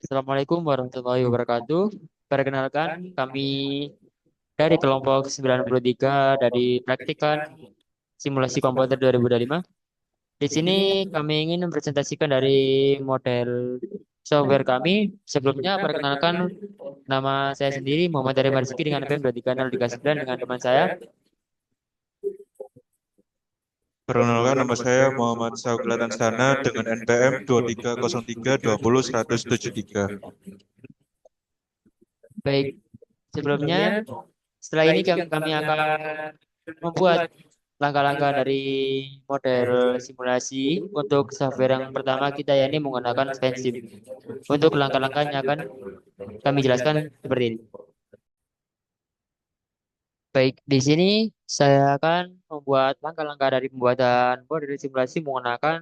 Assalamualaikum warahmatullahi wabarakatuh. Perkenalkan, kami dari kelompok 93 dari Praktikan Simulasi Komputer 2025. Di sini kami ingin mempresentasikan dari model software kami. Sebelumnya, perkenalkan nama saya sendiri Muhammad Dari Marsiki dengan NPM 23039 dengan teman saya. Perkenalkan, nama saya Muhammad Sauglatan Sana dengan NPM 2303201173. Baik, sebelumnya, setelah ini kami akan membuat langkah-langkah dari model simulasi untuk software yang pertama kita yakni menggunakan Pensim. Untuk langkah-langkahnya akan kami jelaskan seperti ini. Baik, di sini saya akan membuat langkah-langkah dari pembuatan model simulasi menggunakan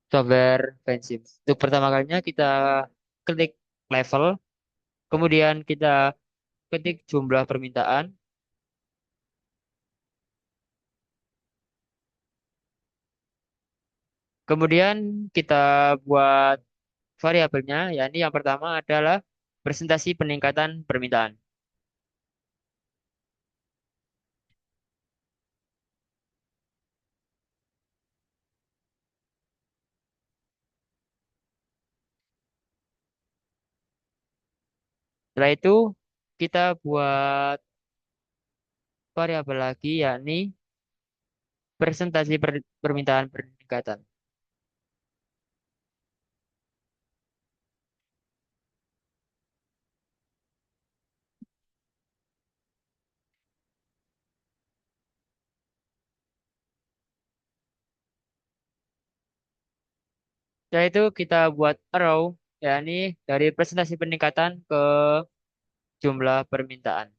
software Pensim. Untuk pertama kalinya kita klik level, kemudian kita ketik jumlah permintaan, kemudian kita buat variabelnya, yakni yang pertama adalah presentasi peningkatan permintaan. Setelah itu kita buat variabel lagi yakni presentasi permintaan peningkatan. Setelah itu kita buat arrow yakni dari presentasi peningkatan ke jumlah permintaan.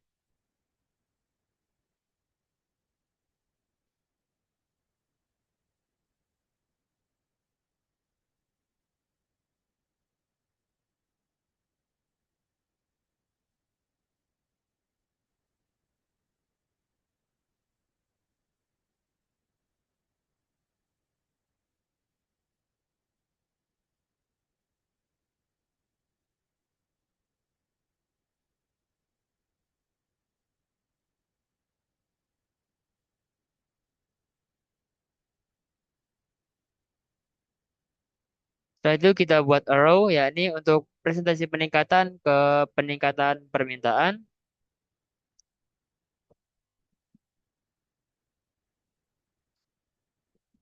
Setelah itu kita buat arrow yakni untuk presentasi peningkatan ke peningkatan permintaan.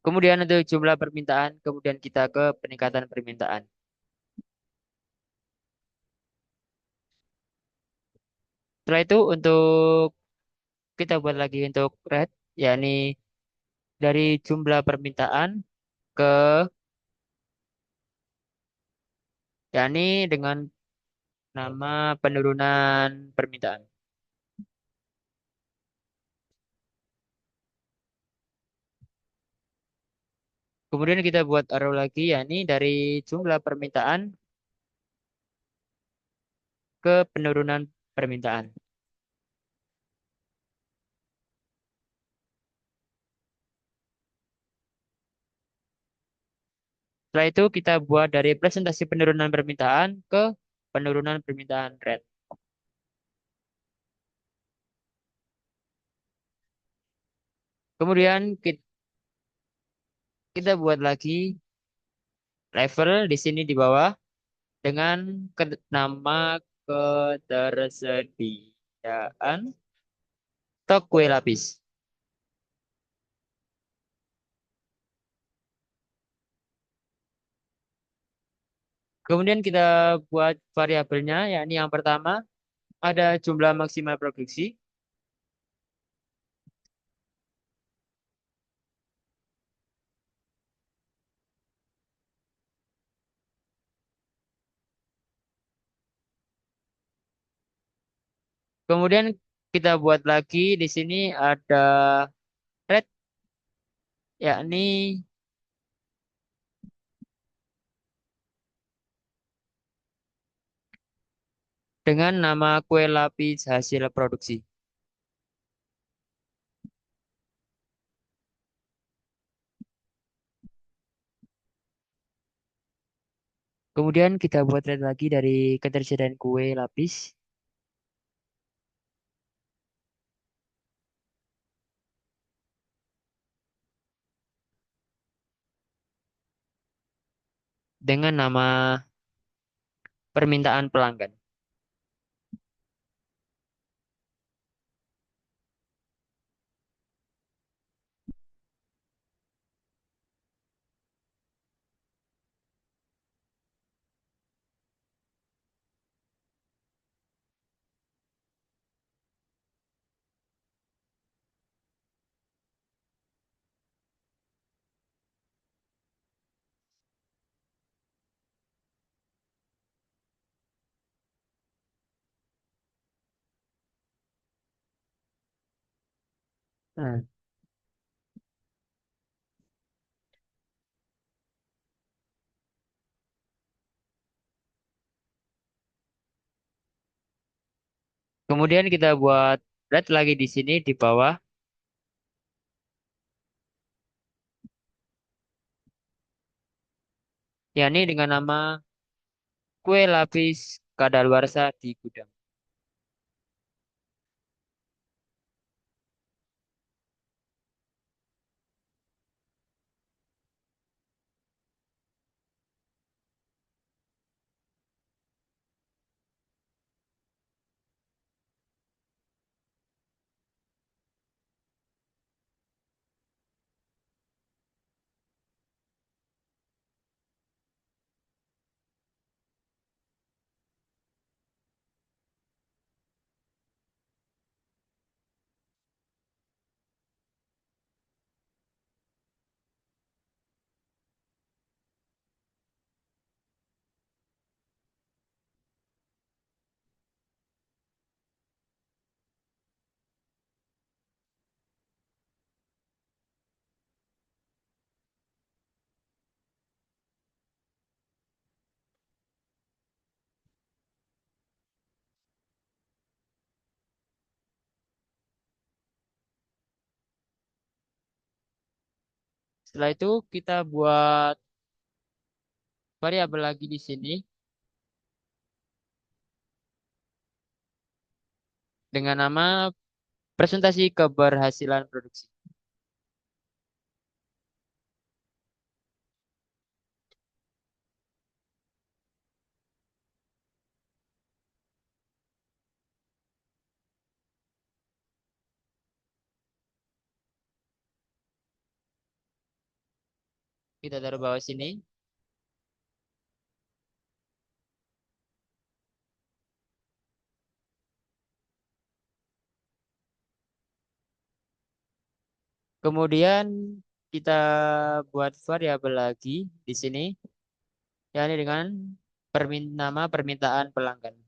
Kemudian untuk jumlah permintaan, kemudian kita ke peningkatan permintaan. Setelah itu untuk kita buat lagi untuk red, yakni dari jumlah permintaan ke, yakni dengan nama penurunan permintaan. Kemudian kita buat arrow lagi, yakni dari jumlah permintaan ke penurunan permintaan. Setelah itu kita buat dari presentasi penurunan permintaan ke penurunan permintaan red. Kemudian kita buat lagi level di sini di bawah dengan nama ketersediaan stok kue lapis. Kemudian kita buat variabelnya, yakni yang pertama ada jumlah maksimal produksi. Kemudian kita buat lagi di sini ada red, yakni dengan nama kue lapis hasil produksi. Kemudian kita buat rate lagi dari ketersediaan kue lapis dengan nama permintaan pelanggan. Nah, kemudian kita buat rate lagi di sini di bawah, yakni dengan nama kue lapis kadaluarsa di gudang. Setelah itu kita buat variabel lagi di sini dengan nama presentasi keberhasilan produksi. Kita taruh bawah sini. Kemudian kita buat variabel lagi di sini, yakni dengan nama permintaan pelanggan.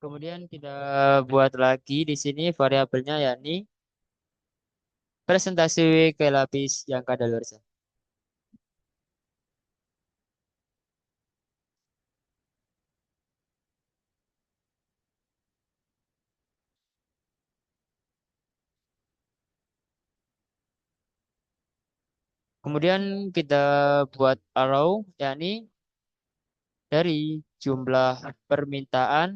Kemudian kita buat lagi di sini variabelnya yakni presentasi ke lapis yang kadaluarsa. Kemudian kita buat arrow yakni dari jumlah permintaan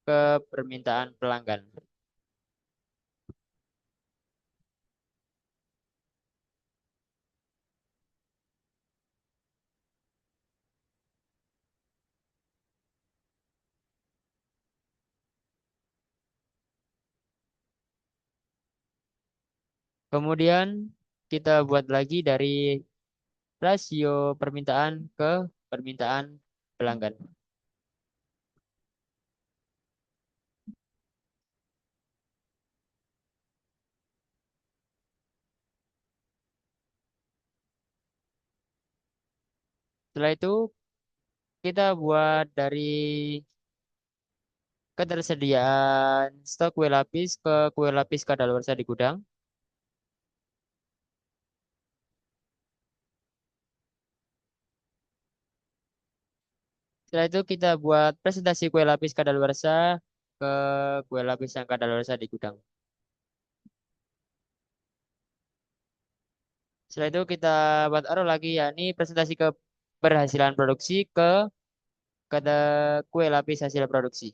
ke permintaan pelanggan. Kemudian kita buat lagi dari rasio permintaan ke permintaan pelanggan. Setelah itu kita buat dari ketersediaan stok kue lapis ke kue lapis kadaluarsa di gudang. Setelah itu kita buat presentasi kue lapis kadaluarsa ke kue lapis yang kadaluarsa di gudang. Setelah itu kita buat arrow lagi, yakni presentasi keberhasilan produksi ke kue lapis hasil produksi.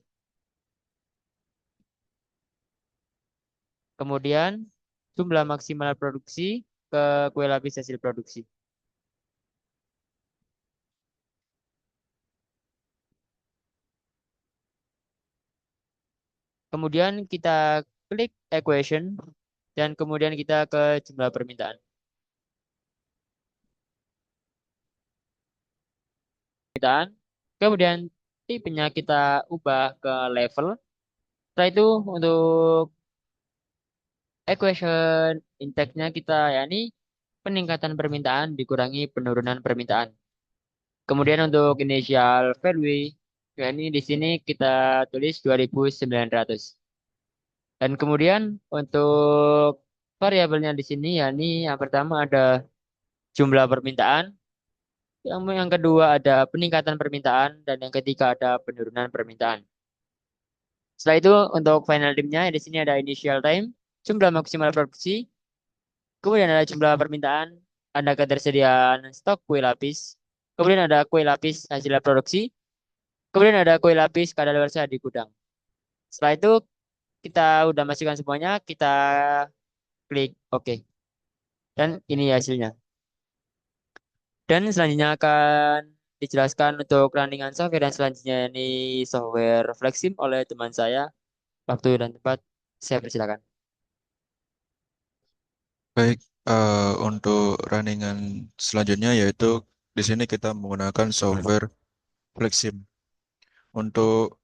Kemudian jumlah maksimal produksi ke kue lapis hasil produksi. Kemudian kita klik equation dan kemudian kita ke jumlah permintaan. Permintaan. Kemudian tipenya kita ubah ke level. Setelah itu untuk equation intake-nya kita yakni peningkatan permintaan dikurangi penurunan permintaan. Kemudian untuk initial value, yakni di sini kita tulis 2.900. Dan kemudian untuk variabelnya di sini yakni yang pertama ada jumlah permintaan, yang kedua ada peningkatan permintaan, dan yang ketiga ada penurunan permintaan. Setelah itu untuk final time-nya di sini ada initial time, jumlah maksimal produksi, kemudian ada jumlah permintaan, ada ketersediaan stok kue lapis, kemudian ada kue lapis hasil produksi, kemudian ada kue lapis kadaluarsa di gudang. Setelah itu kita udah masukkan semuanya, kita klik OK. Dan ini hasilnya. Dan selanjutnya akan dijelaskan untuk runningan software dan selanjutnya ini software Flexim oleh teman saya. Waktu dan tempat saya persilakan. Baik, untuk runningan selanjutnya yaitu di sini kita menggunakan software Flexim. Untuk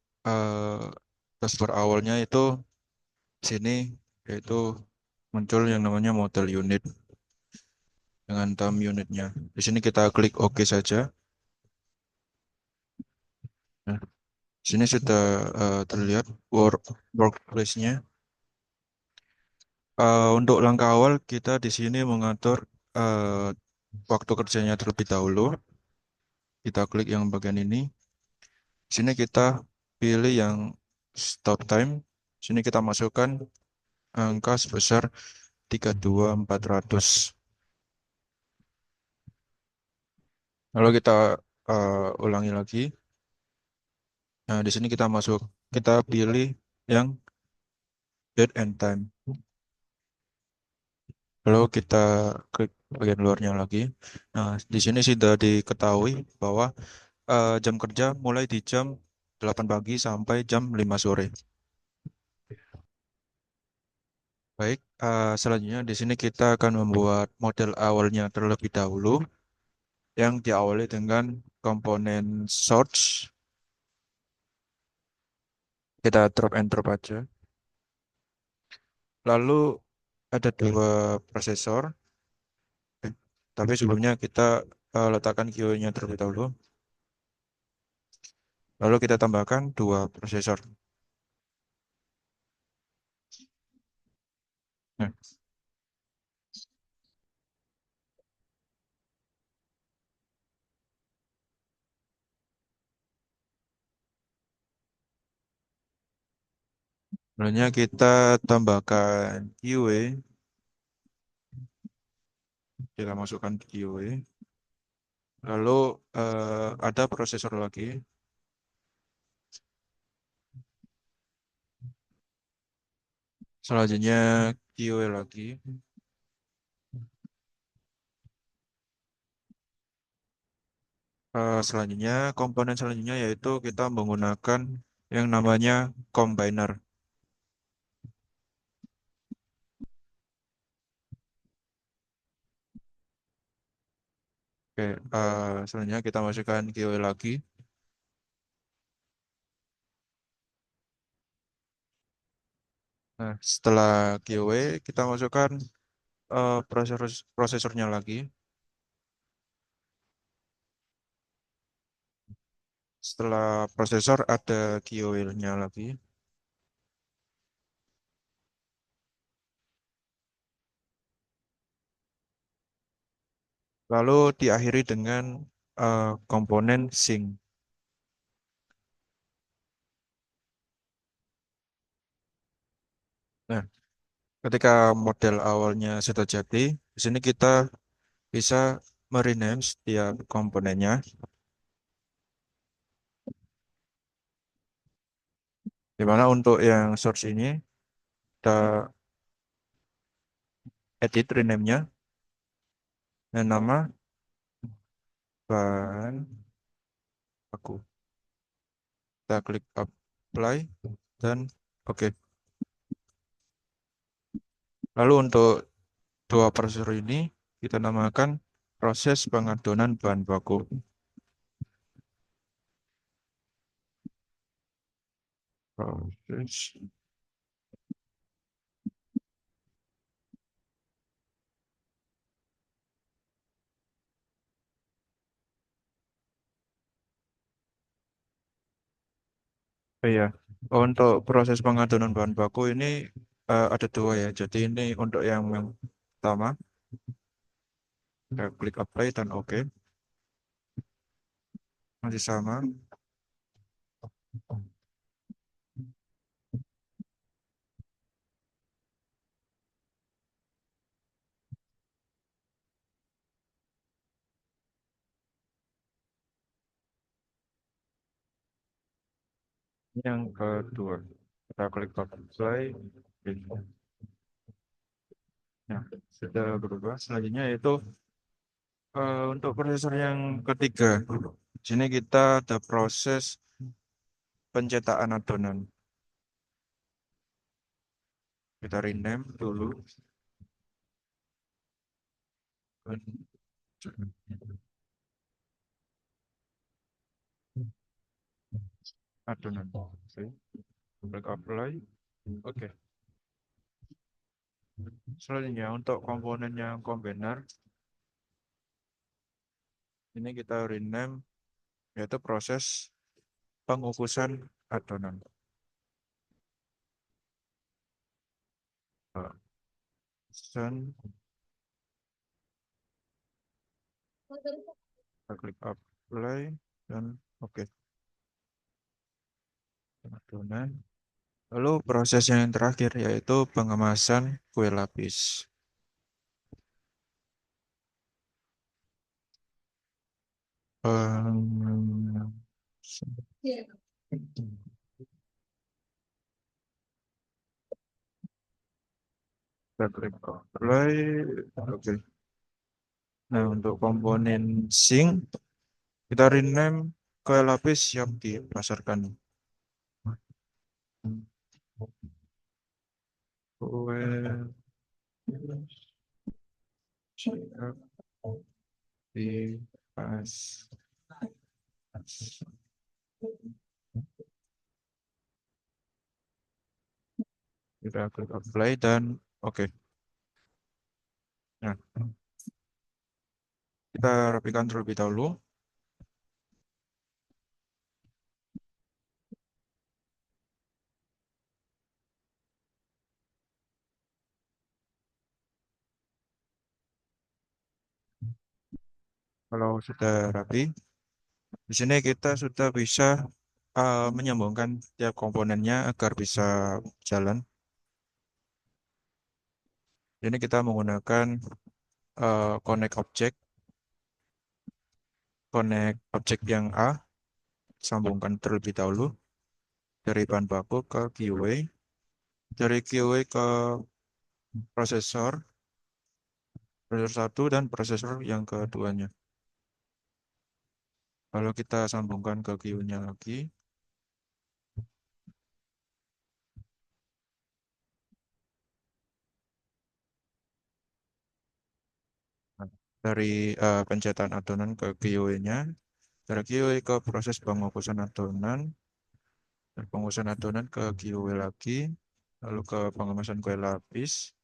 dashboard awalnya itu di sini yaitu muncul yang namanya model unit dengan time unitnya. Di sini kita klik OK saja. Nah, di sini sudah terlihat workplace-nya. Untuk langkah awal kita di sini mengatur eh, waktu kerjanya terlebih dahulu. Kita klik yang bagian ini. Di sini kita pilih yang stop time. Di sini kita masukkan angka sebesar 32.400. Lalu kita ulangi lagi. Nah, di sini kita pilih yang date and time. Lalu kita klik bagian luarnya lagi. Nah, di sini sudah diketahui bahwa jam kerja mulai di jam 8 pagi sampai jam 5 sore. Baik, selanjutnya di sini kita akan membuat model awalnya terlebih dahulu yang diawali dengan komponen source. Kita drop and drop aja. Lalu ada dua prosesor. Eh, Tapi sebelumnya kita letakkan QA-nya terlebih dahulu. Lalu kita tambahkan dua prosesor. Nah, selanjutnya kita tambahkan QA. Kita masukkan QA. Lalu ada prosesor lagi. Selanjutnya QA lagi. Selanjutnya, komponen selanjutnya yaitu kita menggunakan yang namanya combiner. Oke, selanjutnya kita masukkan QA lagi. Nah, setelah QA, kita masukkan prosesornya lagi. Setelah prosesor ada QA-nya lagi. Lalu diakhiri dengan komponen sync. Nah, ketika model awalnya sudah jadi, di sini kita bisa merename setiap komponennya. Di mana untuk yang source ini kita edit rename-nya dan nama bahan baku. Kita klik apply dan oke. Lalu untuk dua prosesor ini kita namakan proses pengadonan bahan baku. Proses iya. Untuk proses pengadonan bahan baku ini ada dua ya. Jadi ini untuk yang pertama, kita klik apply dan oke. Masih sama. Yang kedua, kita klik apply. Nah, sudah berubah. Selanjutnya yaitu untuk prosesor yang ketiga. Di sini kita ada proses pencetakan adonan. Kita rename dulu. Adonan. Oke. Klik apply. Oke. Selanjutnya untuk komponen yang kombiner, ini kita rename yaitu proses pengukusan adonan. Pesan, kita klik apply dan oke. Adonan. Lalu proses yang terakhir yaitu pengemasan kue lapis. Pengemasan. Kita klik apply. Oke. Nah, untuk komponen sink, kita rename kue lapis siap dipasarkan. Kue siap dipasarkan. Kita klik apply dan oke. Nah, kita rapikan terlebih dahulu. Kalau sudah rapi, di sini kita sudah bisa menyambungkan tiap komponennya agar bisa jalan. Ini kita menggunakan connect object, connect objek yang A, sambungkan terlebih dahulu dari bahan baku ke QA, dari QA ke prosesor, prosesor satu dan prosesor yang keduanya. Lalu kita sambungkan ke QA-nya lagi. Nah, dari pencetakan adonan ke QA-nya, dari QA ke proses pengukusan adonan, dari pengukusan adonan ke QA lagi, lalu ke pengemasan kue lapis.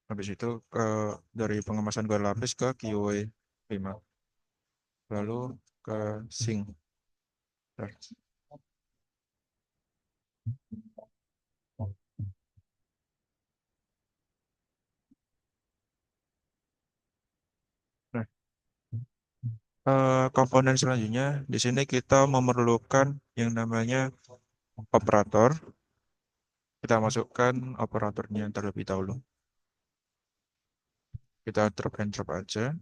Habis itu dari pengemasan kue lapis ke QA 5. Lalu ke sink. Nah, komponen selanjutnya di sini kita memerlukan yang namanya operator. Kita masukkan operatornya terlebih dahulu. Kita drag and drop aja.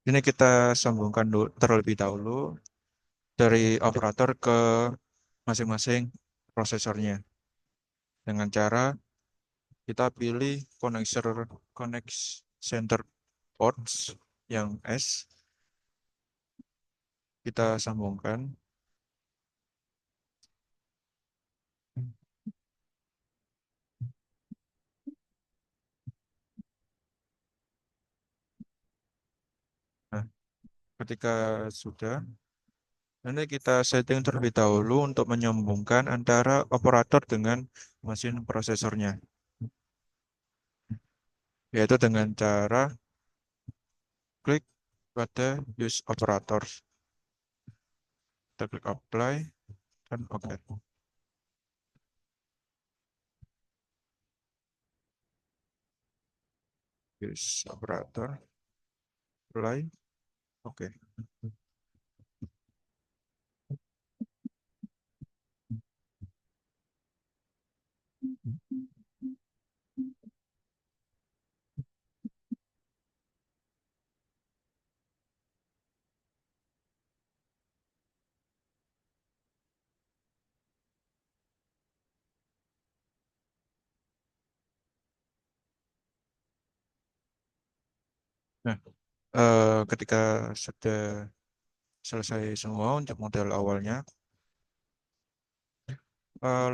Ini kita sambungkan terlebih dahulu dari operator ke masing-masing prosesornya. Dengan cara kita pilih connect center ports yang S, kita sambungkan. Nah, ketika sudah, nanti kita setting terlebih dahulu untuk menyambungkan antara operator dengan mesin prosesornya, yaitu dengan cara klik pada use operator. Kita klik apply dan oke. Use operator, apply, oke. Nah, ketika sudah selesai semua untuk model awalnya,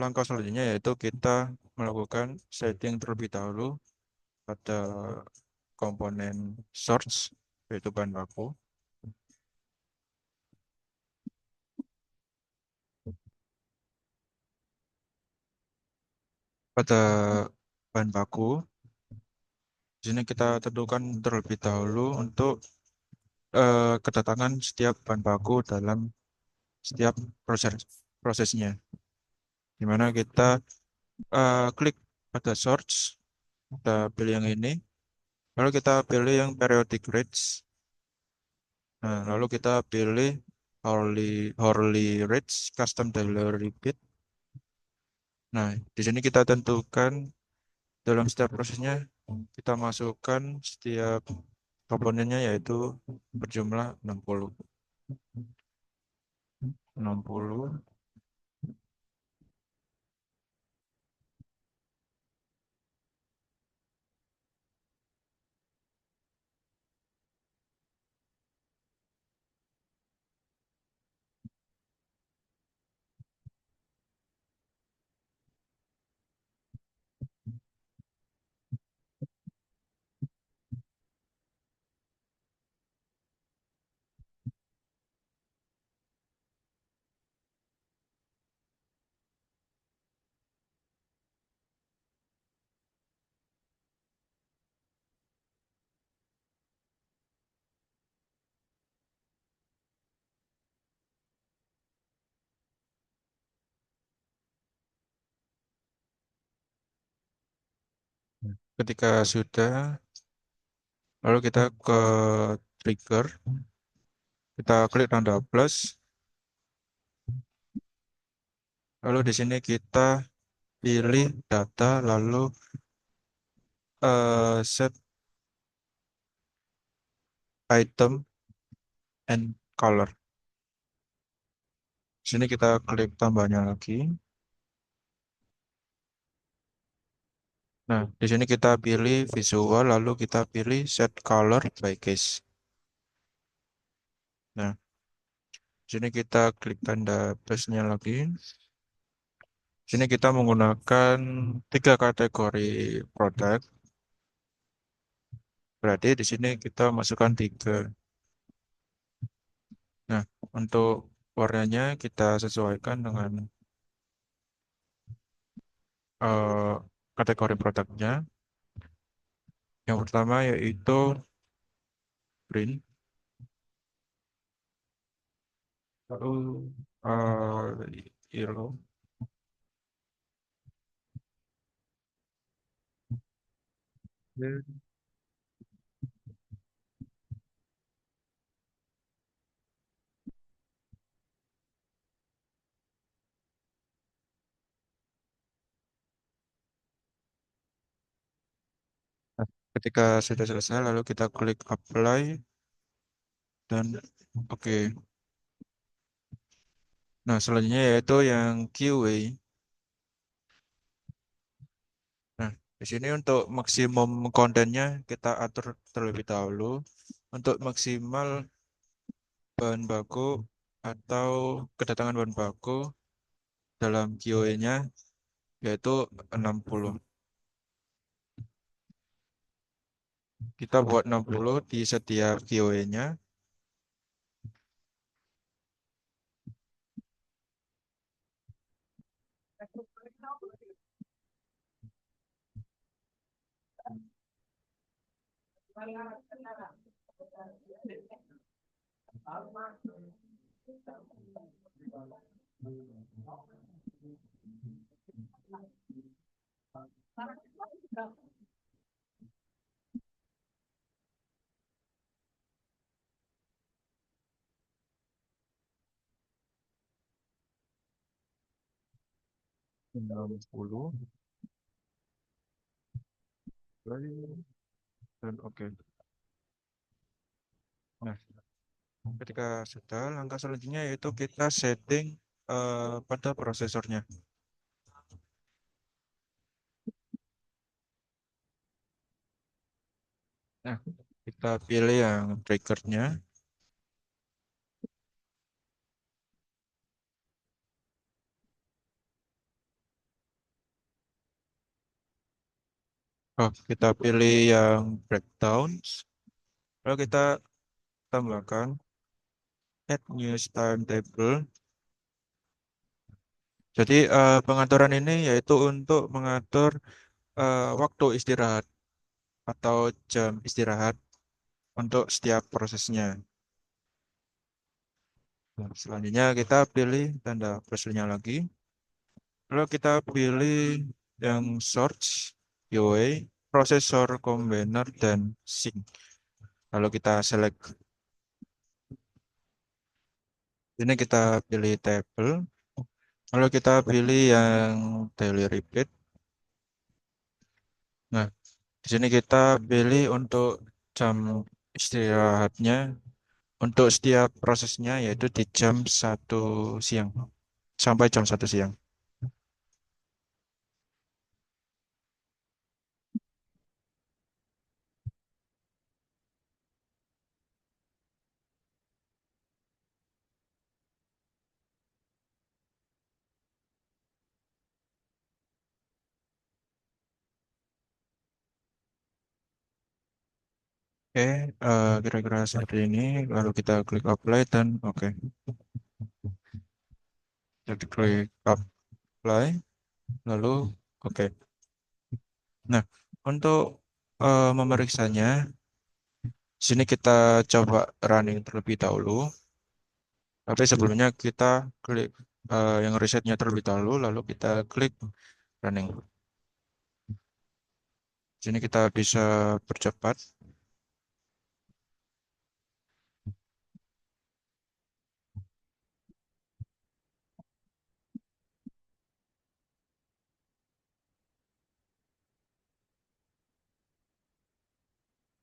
langkah selanjutnya yaitu kita melakukan setting terlebih dahulu pada komponen source, yaitu bahan baku. Pada bahan baku, di sini kita tentukan terlebih dahulu untuk kedatangan setiap bahan baku dalam setiap prosesnya, di mana kita klik pada source, kita pilih yang ini, lalu kita pilih yang periodic rates. Nah, lalu kita pilih hourly hourly rates custom daily bit. Nah, di sini kita tentukan dalam setiap prosesnya kita masukkan setiap komponennya, yaitu berjumlah 60. 60. Ketika sudah, lalu kita ke trigger, kita klik tanda plus, lalu di sini kita pilih data, lalu set item and color. Di sini kita klik tambahnya lagi. Nah, di sini kita pilih visual, lalu kita pilih set color by case. Nah, di sini kita klik tanda plusnya lagi. Di sini kita menggunakan 3 kategori produk. Berarti di sini kita masukkan 3. Nah, untuk warnanya kita sesuaikan dengan eh, kategori produknya. Yang pertama yaitu green, lalu yellow, Hmm. Nah, ketika sudah selesai, lalu kita klik apply dan oke. Nah, selanjutnya yaitu yang QA. Nah, di sini untuk maksimum kontennya kita atur terlebih dahulu. Untuk maksimal bahan baku atau kedatangan bahan baku dalam QA-nya yaitu 60. Kita buat 60 di setiap QA-nya. 60 dan oke. Nah, ketika sudah, langkah selanjutnya yaitu kita setting pada prosesornya. Nah, kita pilih yang triggernya. Oh, kita pilih yang breakdowns. Lalu kita tambahkan add news timetable. Jadi pengaturan ini yaitu untuk mengatur waktu istirahat atau jam istirahat untuk setiap prosesnya. Nah, selanjutnya kita pilih tanda plus-nya lagi. Lalu kita pilih yang source, UA, processor, combiner, dan sync. Lalu kita select. Ini kita pilih table. Lalu kita pilih yang daily repeat. Nah, di sini kita pilih untuk jam istirahatnya untuk setiap prosesnya yaitu di jam 1 siang sampai jam 1 siang. Oke, kira-kira seperti ini. Lalu kita klik apply dan oke. Jadi klik apply, lalu oke. Nah, untuk memeriksanya, sini kita coba running terlebih dahulu. Tapi sebelumnya kita klik yang resetnya terlebih dahulu, lalu kita klik running. Sini kita bisa percepat.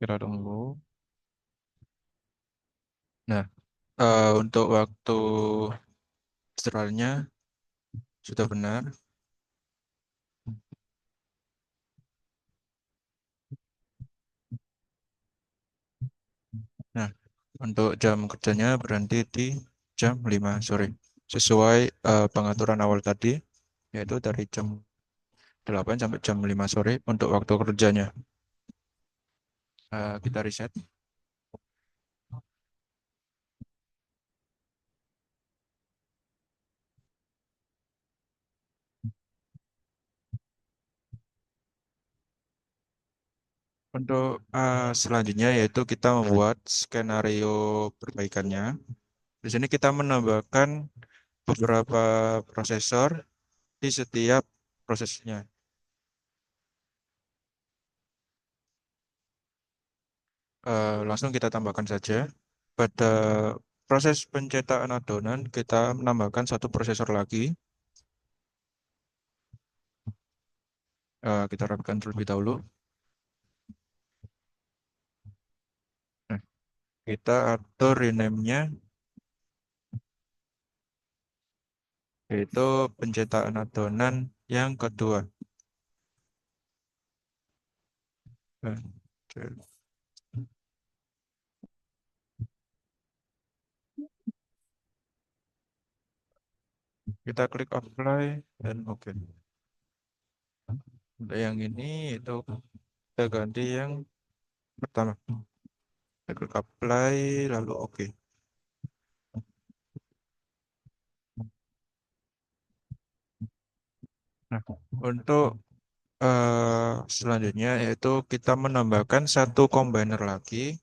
Kita tunggu. Nah, untuk waktu istirahatnya sudah benar. Nah, untuk jam kerjanya berhenti di jam 5 sore. Sesuai pengaturan awal tadi, yaitu dari jam 8 sampai jam 5 sore untuk waktu kerjanya. Kita reset. Untuk selanjutnya yaitu kita membuat skenario perbaikannya. Di sini kita menambahkan beberapa prosesor di setiap prosesnya. Langsung kita tambahkan saja. Pada proses pencetakan adonan, kita menambahkan satu prosesor lagi. Kita rapikan terlebih dahulu. Nah, kita atur rename-nya, yaitu pencetakan adonan yang kedua. Nah, kita klik apply dan oke. Untuk yang ini itu kita ganti yang pertama. Kita klik apply lalu oke. Nah, untuk selanjutnya yaitu kita menambahkan satu combiner lagi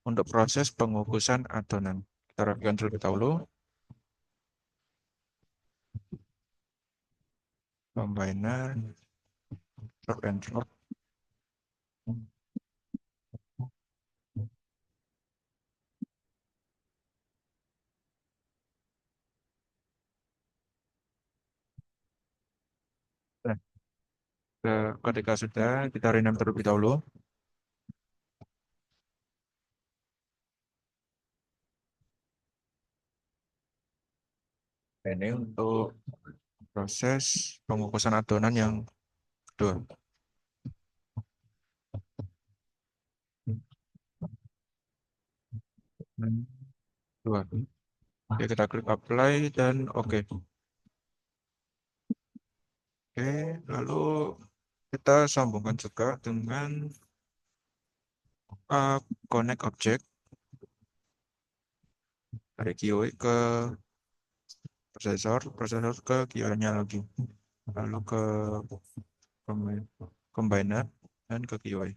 untuk proses pengukusan adonan. Kita rapikan terlebih dahulu. Combiner, drag and drop. Nah, ketika sudah kita rename terlebih dahulu. Ini untuk proses pengukusan adonan yang kedua. Dua. Oke, kita klik apply dan oke. Oke, lalu kita sambungkan juga dengan connect object dari QA ke prosesor ke QA-nya lagi. Lalu ke combiner dan ke QA.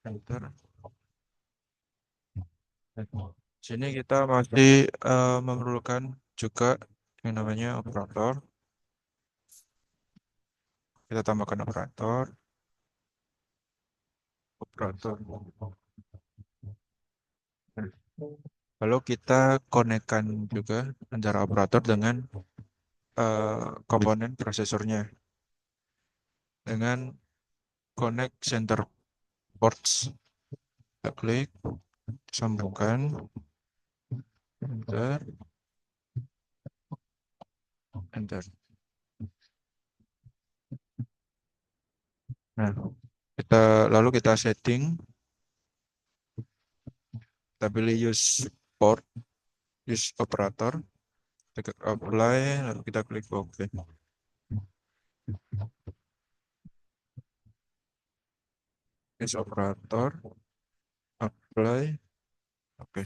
Enter. Sini kita masih memerlukan juga yang namanya operator. Kita tambahkan operator. Lalu kita konekkan juga antara operator dengan komponen prosesornya dengan connect center ports. Kita klik, sambungkan, enter, enter. Nah, lalu kita setting, kita pilih use port, use operator, kita klik apply, lalu kita klik OK. Use operator, apply, oke.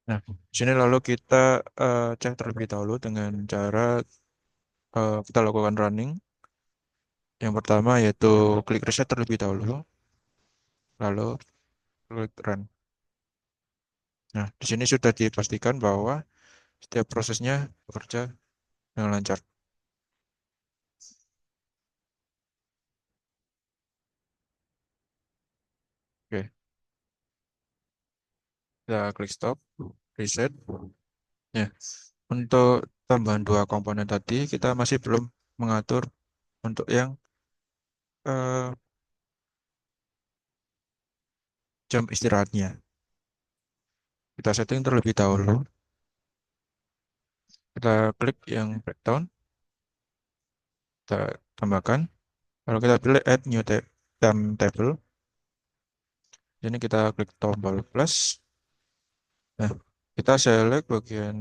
Nah, sini lalu kita cek terlebih dahulu dengan cara kita lakukan running. Yang pertama yaitu klik reset terlebih dahulu, lalu klik run. Nah, di sini sudah dipastikan bahwa setiap prosesnya bekerja dengan lancar. Oke, kita klik stop, reset. Ya, untuk tambahan dua komponen tadi kita masih belum mengatur untuk yang eh, jam istirahatnya. Kita setting terlebih dahulu. Kita klik yang breakdown, kita tambahkan. Lalu kita pilih add new time table. Ini kita klik tombol plus. Nah, kita select bagian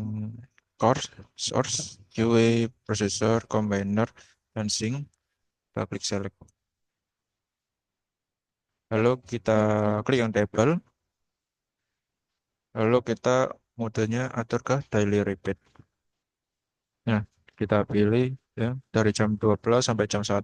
core, source, QA, processor, combiner, dan sync. Kita klik select. Lalu kita klik yang table. Lalu kita modenya atur ke daily repeat. Nah, kita pilih ya dari jam 12 sampai jam 1.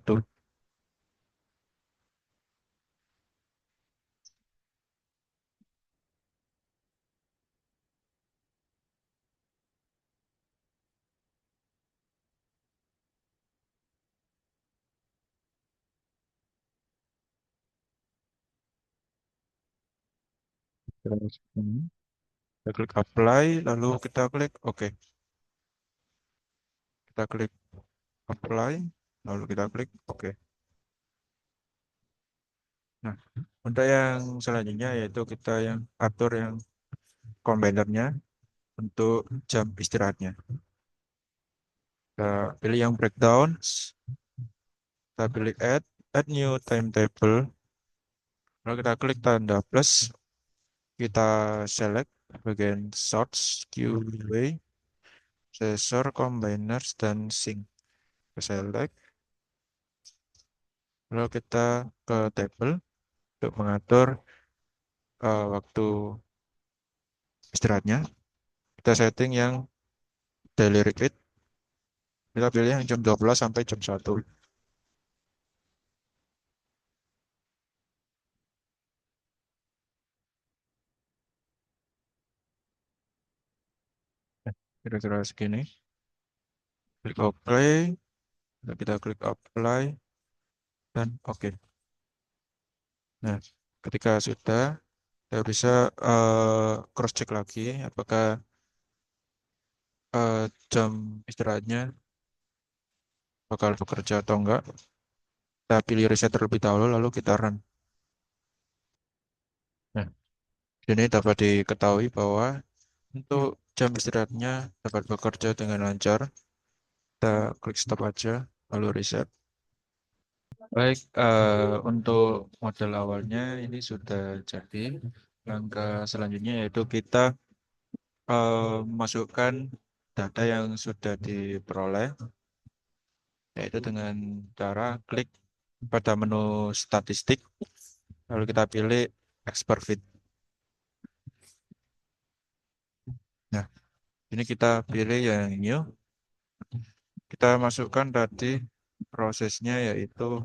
Terus ini, kita klik apply, lalu kita klik OK. Kita klik apply, lalu kita klik OK. Nah, untuk yang selanjutnya yaitu kita yang atur yang combinernya untuk jam istirahatnya. Kita pilih yang breakdown, kita pilih add new timetable, lalu kita klik tanda plus, kita select bagian source, QA, sensor, combiners, dan sync. Kita select, lalu kita ke table untuk mengatur waktu istirahatnya. Kita setting yang daily repeat, kita pilih yang jam 12 sampai jam 1. Kira-kira segini. Klik OK, lalu kita klik apply, dan OK. Nah, ketika sudah, kita bisa cross check lagi apakah jam istirahatnya bakal bekerja atau enggak. Kita pilih reset terlebih dahulu, lalu kita run. Nah, ini dapat diketahui bahwa untuk jam istirahatnya dapat bekerja dengan lancar. Kita klik stop aja, lalu reset. Baik, untuk model awalnya ini sudah jadi. Langkah selanjutnya yaitu kita masukkan data yang sudah diperoleh, yaitu dengan cara klik pada menu statistik, lalu kita pilih expert fit. Nah, ini kita pilih yang new. Kita masukkan tadi prosesnya yaitu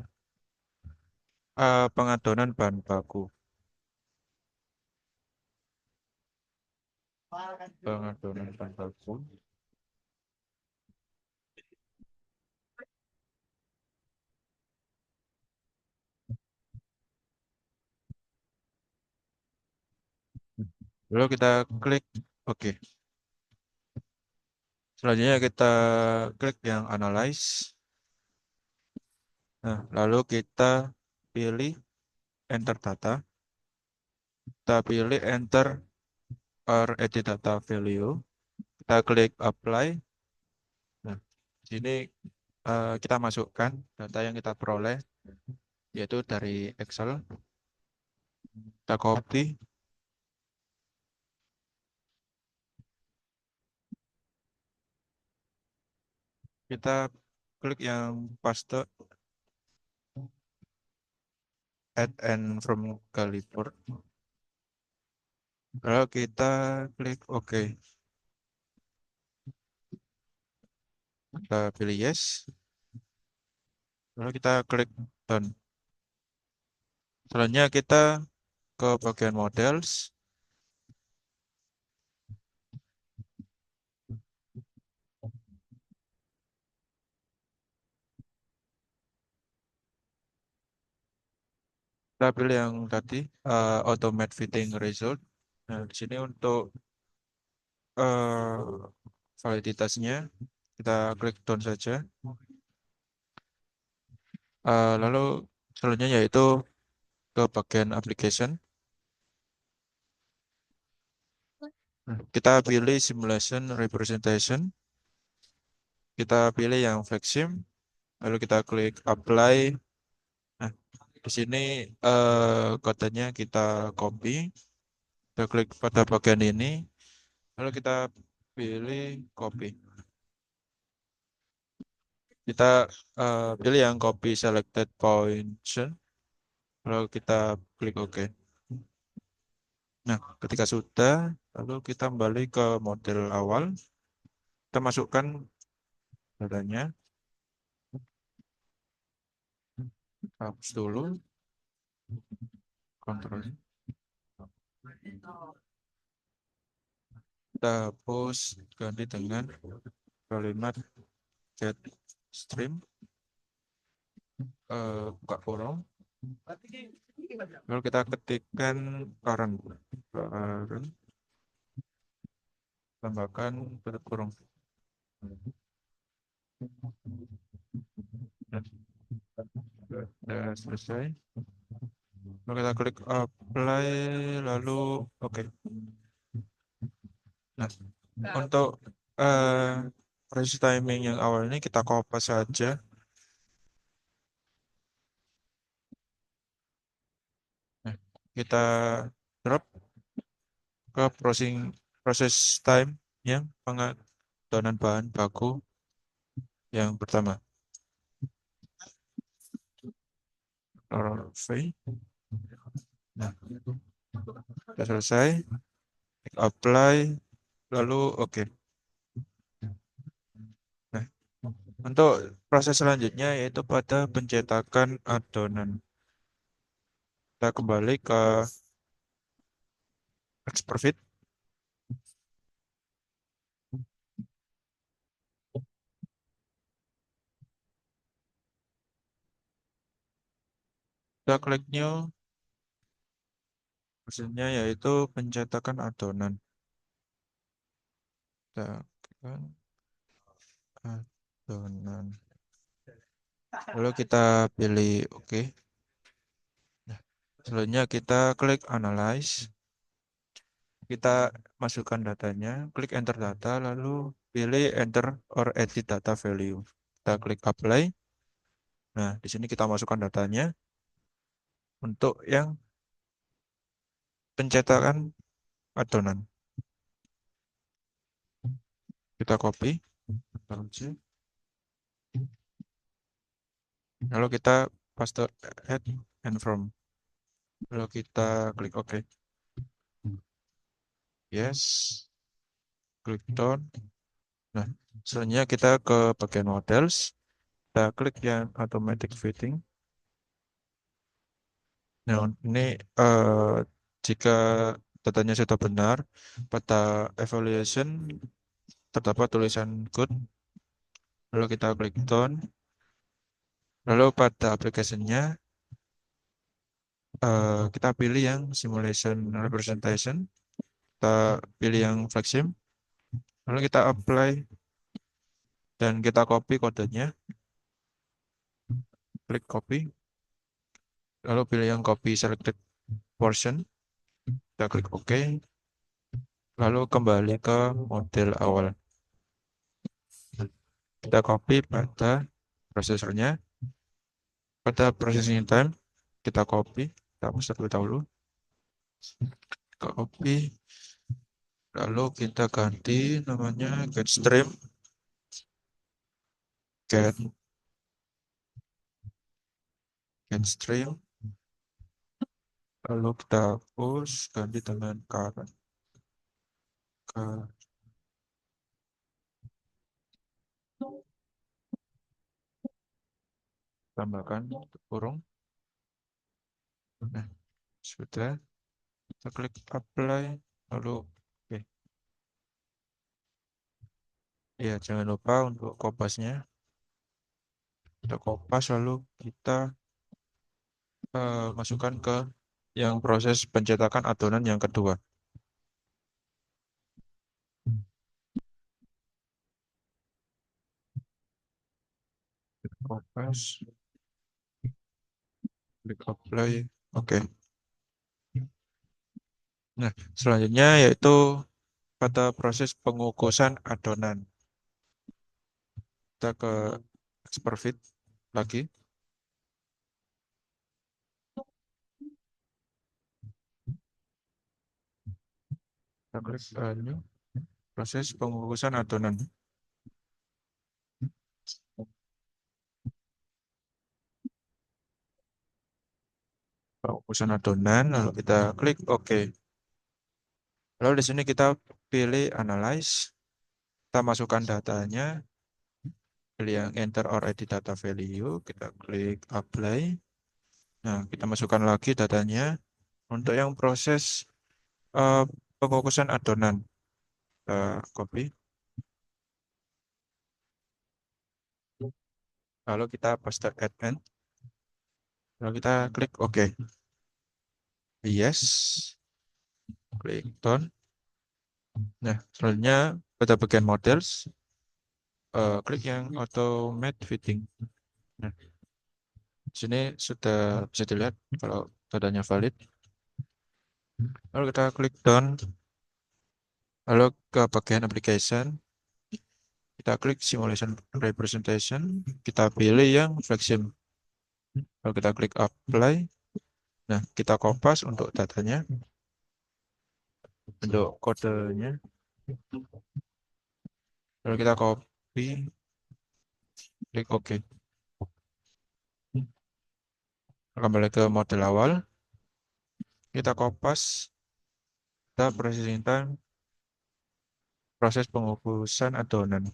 pengadonan bahan baku. Pengadonan bahan baku. Lalu kita klik OK. Selanjutnya kita klik yang analyze. Nah, lalu kita pilih enter data. Kita pilih enter or edit data value. Kita klik apply. Nah, di sini kita masukkan data yang kita peroleh yaitu dari Excel. Kita copy. Kita klik yang paste, add and from Galiport. Lalu kita klik OK. Kita pilih yes. Lalu kita klik done. Selanjutnya kita ke bagian models. Kita pilih yang tadi automate fitting result. Nah, di sini untuk validitasnya kita klik done saja. Lalu selanjutnya yaitu ke bagian application. Nah, kita pilih simulation representation. Kita pilih yang Flexim. Lalu kita klik apply. Nah, di sini kodenya kita copy. Kita klik pada bagian ini. Lalu kita pilih copy. Kita pilih yang copy selected position. Lalu kita klik OK. Nah, ketika sudah, lalu kita kembali ke model awal. Kita masukkan datanya. Hapus dulu. Kontrol. Kita hapus ganti dengan kalimat get stream, buka forum. Lalu kita ketikkan current. Current, tambahkan tutup kurung. Nah, sudah selesai. Lalu kita klik apply, lalu oke. Nah, untuk proses timing yang awal ini kita copy saja. Nah, kita drop ke proses time yang pengadonan bahan baku yang pertama. Ctrl V. Nah, sudah selesai. Klik apply, lalu oke. Nah, untuk proses selanjutnya yaitu pada pencetakan adonan. Kita kembali ke export fit. Kita klik new, maksudnya yaitu pencetakan adonan. Kita klik adonan. Lalu kita pilih oke. Nah, selanjutnya kita klik analyze. Kita masukkan datanya, klik enter data, lalu pilih enter or edit data value. Kita klik apply. Nah, di sini kita masukkan datanya untuk yang pencetakan adonan. Kita copy, Ctrl C. Lalu kita paste add and from. Lalu kita klik OK. Yes. Klik done. Nah, selanjutnya kita ke bagian models. Kita klik yang automatic fitting. Nah, ini jika datanya sudah benar, pada evaluation terdapat tulisan good. Lalu kita klik done. Lalu pada aplikasinya kita pilih yang simulation representation. Kita pilih yang Flexim. Lalu kita apply dan kita copy kodenya. Klik copy. Lalu pilih yang copy selected portion. Kita klik OK. Lalu kembali ke model awal. Kita copy pada prosesornya. Pada processing time, kita copy. Kita hapus terlebih dahulu. Copy. Lalu kita ganti namanya get stream. Get stream. Lalu kita hapus, ganti dengan current. Tambahkan kurung. Nah, sudah. Kita klik apply. Lalu oke. Ya, jangan lupa untuk kopasnya. Kita kopas lalu kita masukkan ke yang proses pencetakan adonan yang kedua. Kopas, klik apply, oke. Nah, selanjutnya yaitu pada proses pengukusan adonan. Kita ke expert fit lagi. Kita klik new, proses pengukusan adonan. Pengukusan adonan, lalu kita klik OK. Lalu di sini kita pilih analyze, kita masukkan datanya, pilih yang enter or edit data value, kita klik apply. Nah, kita masukkan lagi datanya untuk yang proses eh, pengukusan adonan. Kita copy, lalu kita paste add end, lalu kita klik OK. yes, klik done. Nah, selanjutnya pada bagian models, klik yang automate fitting. Nah, di sini sudah bisa dilihat kalau datanya valid. Lalu kita klik done, lalu ke bagian application, kita klik simulation representation, kita pilih yang flexion. Lalu kita klik apply. Nah, kita kopas untuk datanya, untuk kodenya. Lalu kita copy, klik OK. Kembali ke model awal, kita kopas, kita processing time, proses pengukusan adonan.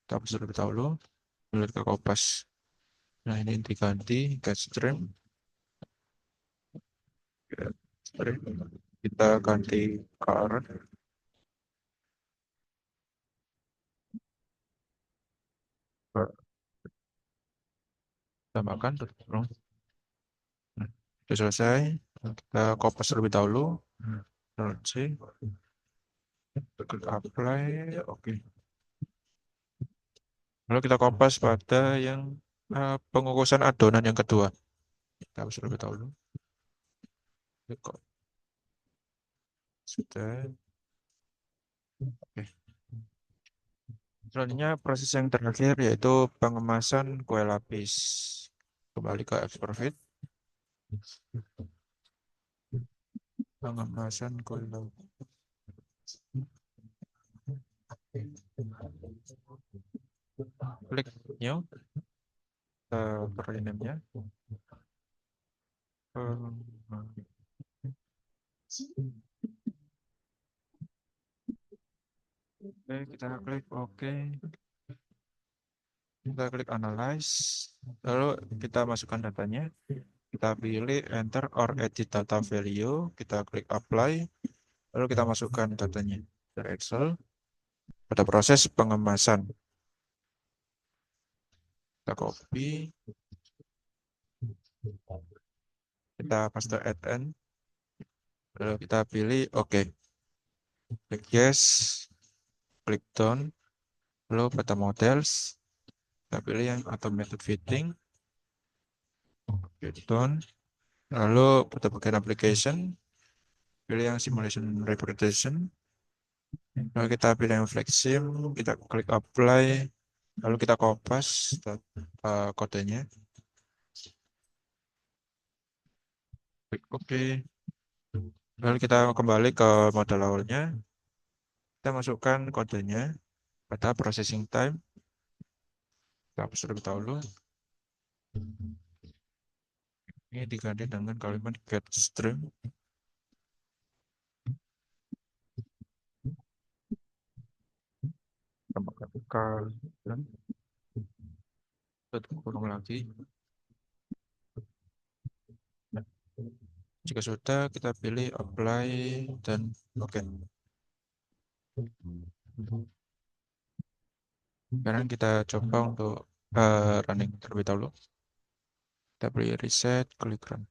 Kita hapus terlebih dahulu, lalu kita kopas. Nah, ini diganti get stream. Kita ganti current. Tambahkan terus. Nah, sudah selesai. Kita kopas terlebih dahulu. Terus sih. Klik apply. Oke. Lalu kita kopas pada yang pengukusan adonan yang kedua. Kita hapus terlebih dahulu. Klik. Sudah. Oke. Selanjutnya proses yang terakhir yaitu pengemasan kue lapis. Kembali ke export fit. Pengemasan kue lapis. Klik new. Rename-nya. Oke, kita klik OK. Kita klik analyze. Lalu kita masukkan datanya. Kita pilih enter or edit data value. Kita klik apply. Lalu kita masukkan datanya dari Excel. Pada proses pengemasan. Kita copy. Kita paste add end. Lalu kita pilih OK. Klik yes. Klik done. Lalu pada models. Kita pilih yang automated fitting. Klik done. Lalu pada bagian application. Pilih yang simulation representation. Lalu kita pilih yang flexim, kita klik apply, lalu kita kopas kodenya, klik OK. Lalu kita kembali ke model awalnya, kita masukkan kodenya pada processing time, kita hapus terlebih dahulu. Ini diganti dengan kalimat get stream. Tambahkan dan kurang lagi. Nah, jika sudah, kita pilih apply dan OK. Sekarang kita coba untuk running terlebih dahulu. Kita pilih reset, klik run.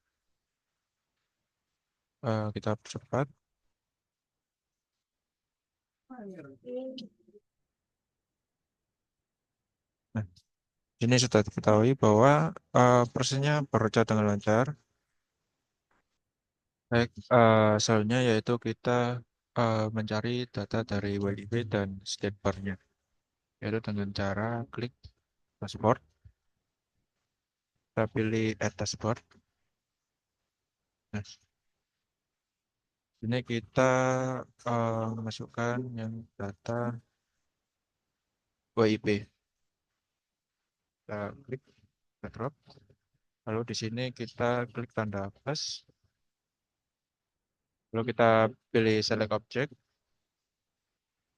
Kita percepat. Nah, ini sudah diketahui bahwa prosesnya berjalan dengan lancar. Baik, selanjutnya yaitu kita mencari data dari WIB dan state bar-nya, yaitu dengan cara klik dashboard. Kita pilih add dashboard. Nah, ini kita masukkan yang data WIB. Kita klik drop. Lalu di sini kita klik tanda plus. Lalu kita pilih select object.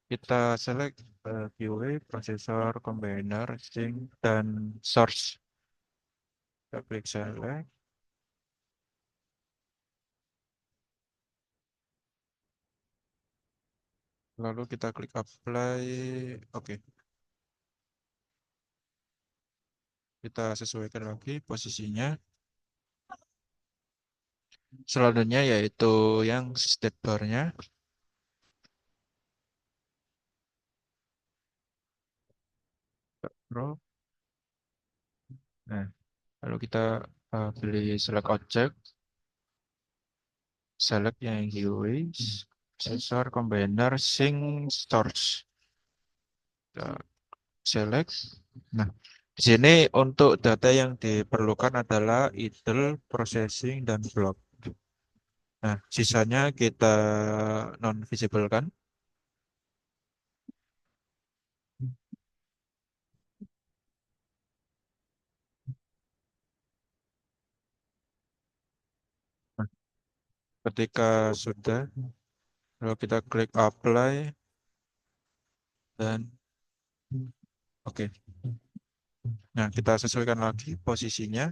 Kita select QA, processor, combiner, sync, dan source. Kita klik select. Lalu kita klik apply. Oke. Kita sesuaikan lagi posisinya. Selanjutnya yaitu yang state bar-nya. Pro. Nah, lalu kita pilih select object, select yang GUI, sensor, combiner, sync, source. Kita select. Nah, di sini untuk data yang diperlukan adalah idle, processing, dan block. Nah, sisanya kita non visible kan. Nah, ketika sudah, lalu kita klik apply dan oke. Nah, kita sesuaikan lagi posisinya.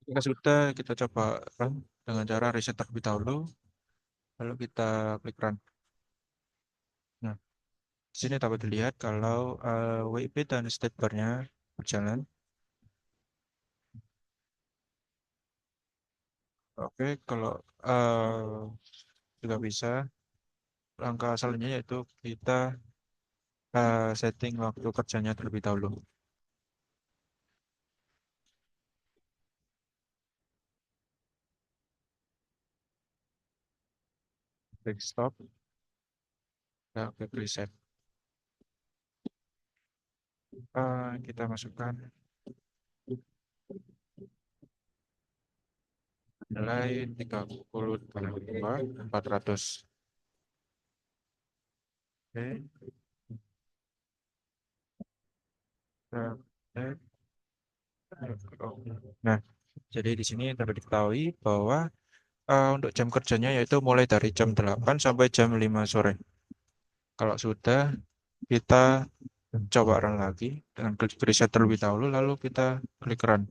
Jika sudah, kita coba run dengan cara reset terlebih dahulu, lalu kita klik run. Nah, di sini dapat dilihat kalau WIP dan state bar-nya berjalan. Oke, kalau juga bisa, langkah selanjutnya yaitu kita setting waktu kerjanya terlebih dahulu. Klik stop, kita klik reset. Kita masukkan nilai 32.400. Oke, kita cek. Nah, jadi di sini dapat diketahui bahwa untuk jam kerjanya yaitu mulai dari jam 8 sampai jam 5 sore. Kalau sudah, kita coba run lagi dengan klik reset terlebih dahulu, lalu kita klik run.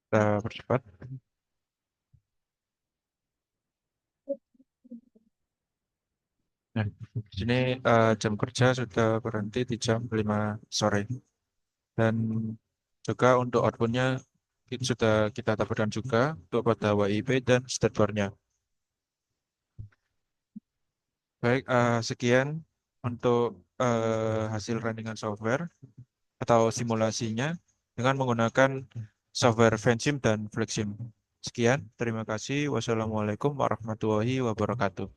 Kita percepat. Nah, di sini jam kerja sudah berhenti di jam 5 sore. Dan juga untuk outputnya sudah kita dapatkan juga untuk pada WIP dan state bar-nya. Baik, sekian untuk hasil runningan software atau simulasinya dengan menggunakan software Vensim dan Flexim. Sekian, terima kasih. Wassalamualaikum warahmatullahi wabarakatuh.